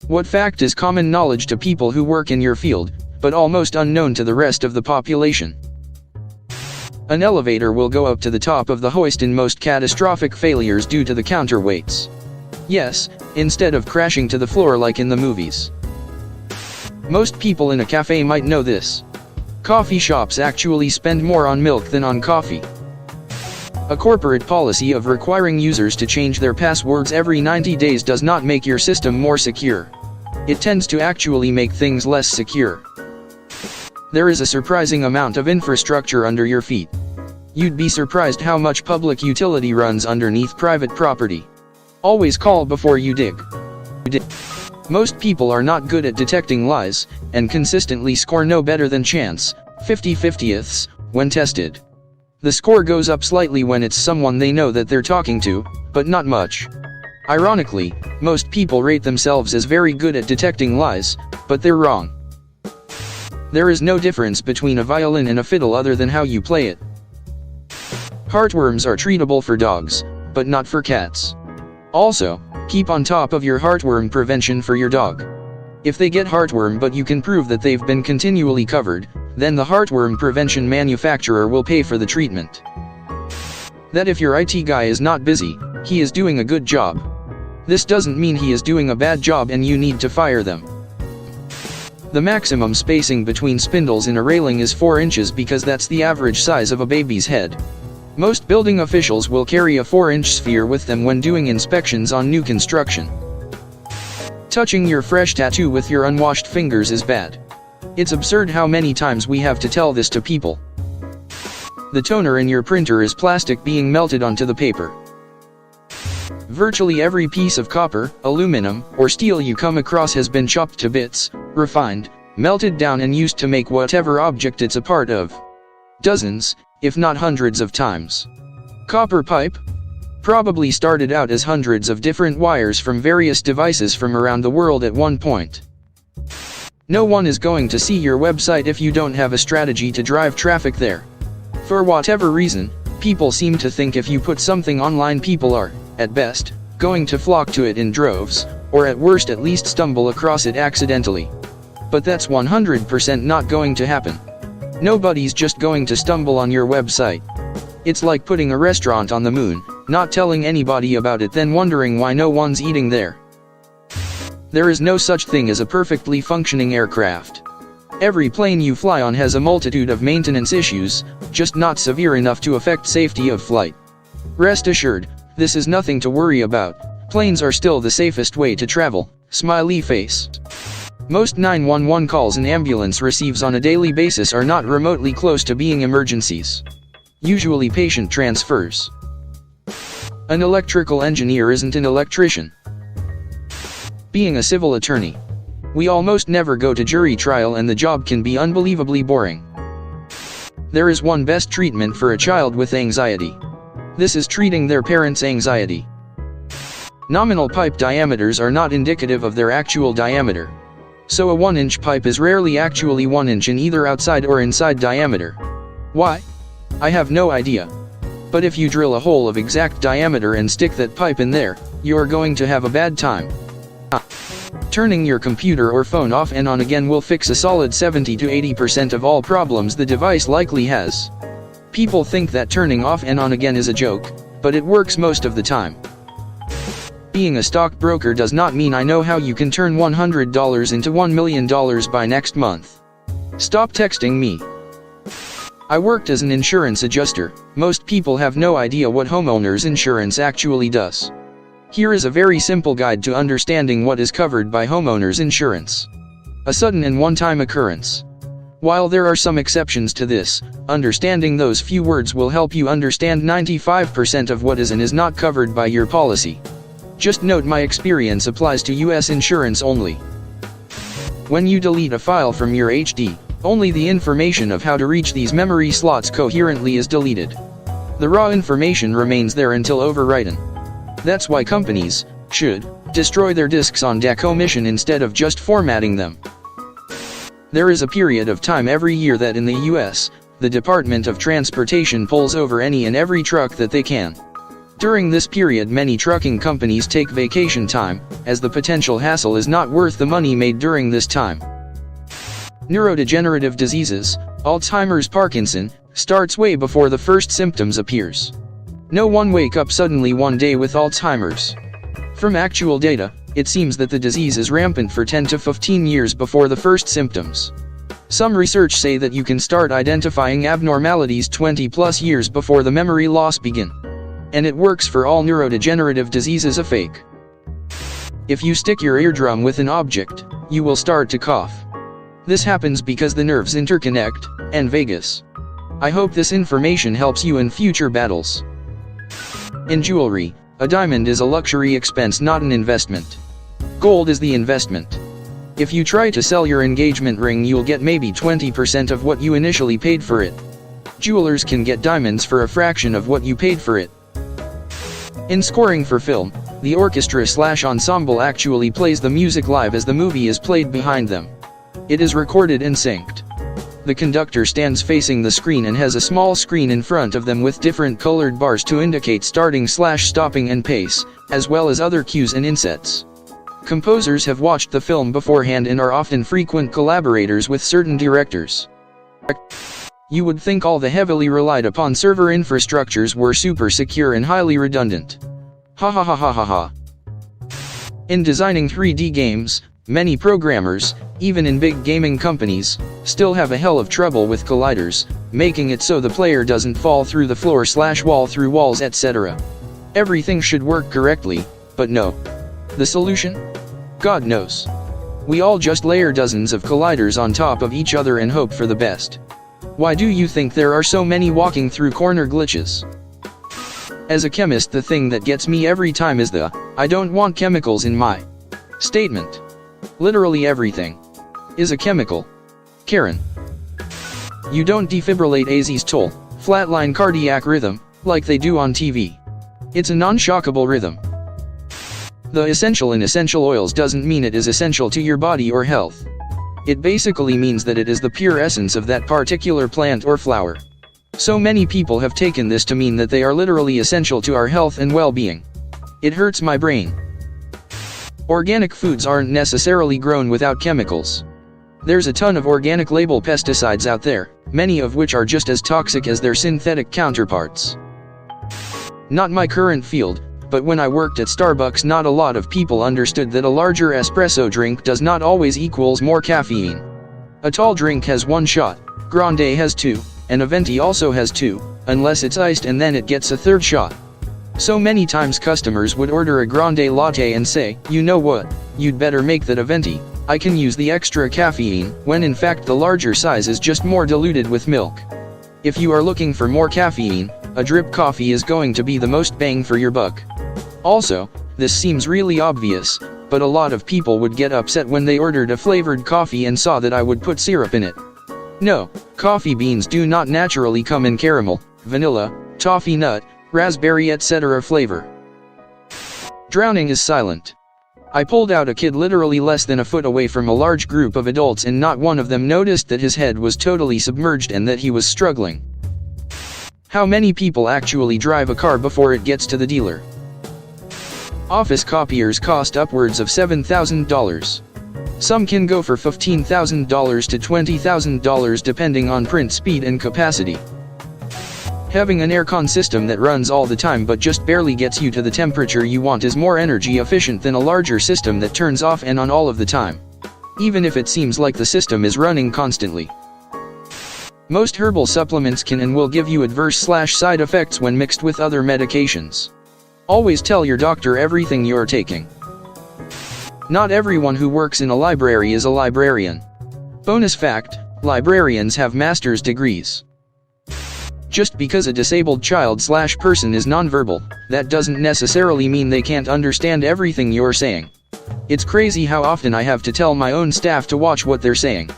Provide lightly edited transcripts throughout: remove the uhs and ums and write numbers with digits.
What fact is common knowledge to people who work in your field, but almost unknown to the rest of the population? An elevator will go up to the top of the hoist in most catastrophic failures due to the counterweights. Yes, instead of crashing to the floor like in the movies. Most people in a cafe might know this. Coffee shops actually spend more on milk than on coffee. A corporate policy of requiring users to change their passwords every 90 days does not make your system more secure. It tends to actually make things less secure. There is a surprising amount of infrastructure under your feet. You'd be surprised how much public utility runs underneath private property. Always call before you dig. Most people are not good at detecting lies, and consistently score no better than chance, 50/50ths, when tested. The score goes up slightly when it's someone they know that they're talking to, but not much. Ironically, most people rate themselves as very good at detecting lies, but they're wrong. There is no difference between a violin and a fiddle other than how you play it. Heartworms are treatable for dogs, but not for cats. Also, keep on top of your heartworm prevention for your dog. If they get heartworm but you can prove that they've been continually covered, then the heartworm prevention manufacturer will pay for the treatment. That if your IT guy is not busy, he is doing a good job. This doesn't mean he is doing a bad job and you need to fire them. The maximum spacing between spindles in a railing is 4 inches because that's the average size of a baby's head. Most building officials will carry a 4-inch sphere with them when doing inspections on new construction. Touching your fresh tattoo with your unwashed fingers is bad. It's absurd how many times we have to tell this to people. The toner in your printer is plastic being melted onto the paper. Virtually every piece of copper, aluminum, or steel you come across has been chopped to bits, refined, melted down and used to make whatever object it's a part of. Dozens, if not hundreds of times. Copper pipe? Probably started out as hundreds of different wires from various devices from around the world at one point. No one is going to see your website if you don't have a strategy to drive traffic there. For whatever reason, people seem to think if you put something online people are, at best, going to flock to it in droves, or at worst at least stumble across it accidentally. But that's 100% not going to happen. Nobody's just going to stumble on your website. It's like putting a restaurant on the moon, not telling anybody about it then wondering why no one's eating there. There is no such thing as a perfectly functioning aircraft. Every plane you fly on has a multitude of maintenance issues, just not severe enough to affect safety of flight. Rest assured, this is nothing to worry about. Planes are still the safest way to travel. Smiley face. Most 911 calls an ambulance receives on a daily basis are not remotely close to being emergencies. Usually patient transfers. An electrical engineer isn't an electrician. Being a civil attorney. We almost never go to jury trial and the job can be unbelievably boring. There is one best treatment for a child with anxiety. This is treating their parents' anxiety. Nominal pipe diameters are not indicative of their actual diameter. So a 1-inch pipe is rarely actually 1 inch in either outside or inside diameter. Why? I have no idea. But if you drill a hole of exact diameter and stick that pipe in there, you're going to have a bad time. Turning your computer or phone off and on again will fix a solid 70 to 80% of all problems the device likely has. People think that turning off and on again is a joke, but it works most of the time. Being a stockbroker does not mean I know how you can turn $100 into $1 million by next month. Stop texting me. I worked as an insurance adjuster. Most people have no idea what homeowners insurance actually does. Here is a very simple guide to understanding what is covered by homeowners insurance. A sudden and one-time occurrence. While there are some exceptions to this, understanding those few words will help you understand 95% of what is and is not covered by your policy. Just note my experience applies to US insurance only. When you delete a file from your HD, only the information of how to reach these memory slots coherently is deleted. The raw information remains there until overwritten. That's why companies should destroy their disks on decommission instead of just formatting them. There is a period of time every year that in the US, the Department of Transportation pulls over any and every truck that they can. During this period many trucking companies take vacation time, as the potential hassle is not worth the money made during this time. Neurodegenerative diseases, Alzheimer's, Parkinson, starts way before the first symptoms appears. No one wake up suddenly one day with Alzheimer's. From actual data, it seems that the disease is rampant for 10 to 15 years before the first symptoms. Some research say that you can start identifying abnormalities 20 plus years before the memory loss begin. And it works for all neurodegenerative diseases a fake. If you stick your eardrum with an object, you will start to cough. This happens because the nerves interconnect, and vagus. I hope this information helps you in future battles. In jewelry, a diamond is a luxury expense, not an investment. Gold is the investment. If you try to sell your engagement ring, you'll get maybe 20% of what you initially paid for it. Jewelers can get diamonds for a fraction of what you paid for it. In scoring for film, the orchestra/ensemble actually plays the music live as the movie is played behind them. It is recorded and synced. The conductor stands facing the screen and has a small screen in front of them with different colored bars to indicate starting/stopping and pace, as well as other cues and insets. Composers have watched the film beforehand and are often frequent collaborators with certain directors. You would think all the heavily relied upon server infrastructures were super secure and highly redundant. Ha ha ha ha ha ha. In designing 3D games, many programmers, even in big gaming companies, still have a hell of trouble with colliders, making it so the player doesn't fall through the floor/wall through walls, etc. Everything should work correctly, but no. The solution? God knows. We all just layer dozens of colliders on top of each other and hope for the best. Why do you think there are so many walking through corner glitches? As a chemist, the thing that gets me every time is the "I don't want chemicals in my" statement. Literally everything is a chemical. Karen. You don't defibrillate asystole, flatline cardiac rhythm, like they do on TV. It's a non-shockable rhythm. The essential in essential oils doesn't mean it is essential to your body or health. It basically means that it is the pure essence of that particular plant or flower. So many people have taken this to mean that they are literally essential to our health and well-being. It hurts my brain. Organic foods aren't necessarily grown without chemicals. There's a ton of organic label pesticides out there, many of which are just as toxic as their synthetic counterparts. Not my current field, but when I worked at Starbucks, not a lot of people understood that a larger espresso drink does not always equals more caffeine. A tall drink has 1 shot, grande has 2, and a venti also has 2, unless it's iced and then it gets a 3rd shot. So many times customers would order a grande latte and say, "You know what, you'd better make that a venti, I can use the extra caffeine," when in fact the larger size is just more diluted with milk. If you are looking for more caffeine, a drip coffee is going to be the most bang for your buck. Also, this seems really obvious, but a lot of people would get upset when they ordered a flavored coffee and saw that I would put syrup in it. No, coffee beans do not naturally come in caramel, vanilla, toffee nut, raspberry, etc. flavor. Drowning is silent. I pulled out a kid literally less than a foot away from a large group of adults and not one of them noticed that his head was totally submerged and that he was struggling. How many people actually drive a car before it gets to the dealer? Office copiers cost upwards of $7,000. Some can go for $15,000 to $20,000 depending on print speed and capacity. Having an aircon system that runs all the time but just barely gets you to the temperature you want is more energy efficient than a larger system that turns off and on all of the time, even if it seems like the system is running constantly. Most herbal supplements can and will give you adverse/side effects when mixed with other medications. Always tell your doctor everything you're taking. Not everyone who works in a library is a librarian. Bonus fact, librarians have master's degrees. Just because a disabled child/person is nonverbal, that doesn't necessarily mean they can't understand everything you're saying. It's crazy how often I have to tell my own staff to watch what they're saying.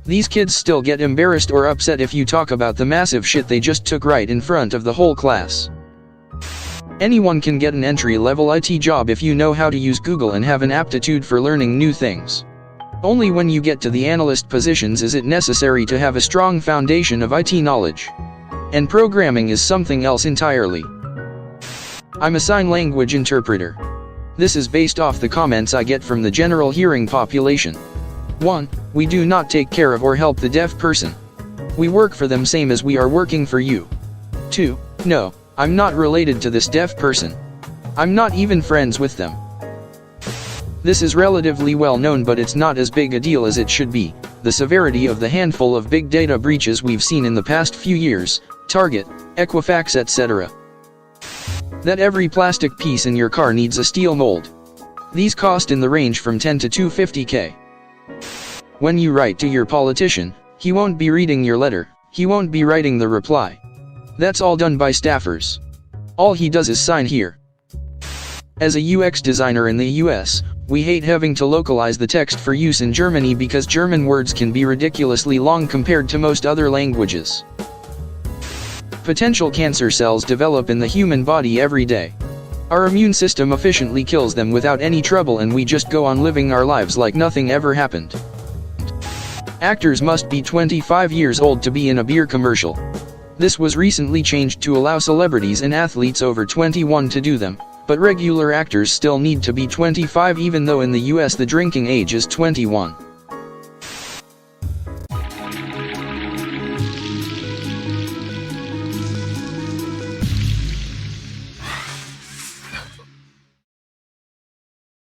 These kids still get embarrassed or upset if you talk about the massive shit they just took right in front of the whole class. Anyone can get an entry-level IT job if you know how to use Google and have an aptitude for learning new things. Only when you get to the analyst positions is it necessary to have a strong foundation of IT knowledge. And programming is something else entirely. I'm a sign language interpreter. This is based off the comments I get from the general hearing population. 1. We do not take care of or help the deaf person. We work for them same as we are working for you. 2. No, I'm not related to this deaf person. I'm not even friends with them. This is relatively well known, but it's not as big a deal as it should be. The severity of the handful of big data breaches we've seen in the past few years, Target, Equifax, etc. That every plastic piece in your car needs a steel mold. These cost in the range from $10 to $250K. When you write to your politician, he won't be reading your letter, he won't be writing the reply. That's all done by staffers. All he does is sign here. As a UX designer in the US, we hate having to localize the text for use in Germany because German words can be ridiculously long compared to most other languages. Potential cancer cells develop in the human body every day. Our immune system efficiently kills them without any trouble, and we just go on living our lives like nothing ever happened. Actors must be 25 years old to be in a beer commercial. This was recently changed to allow celebrities and athletes over 21 to do them, but regular actors still need to be 25 even though in the US the drinking age is 21.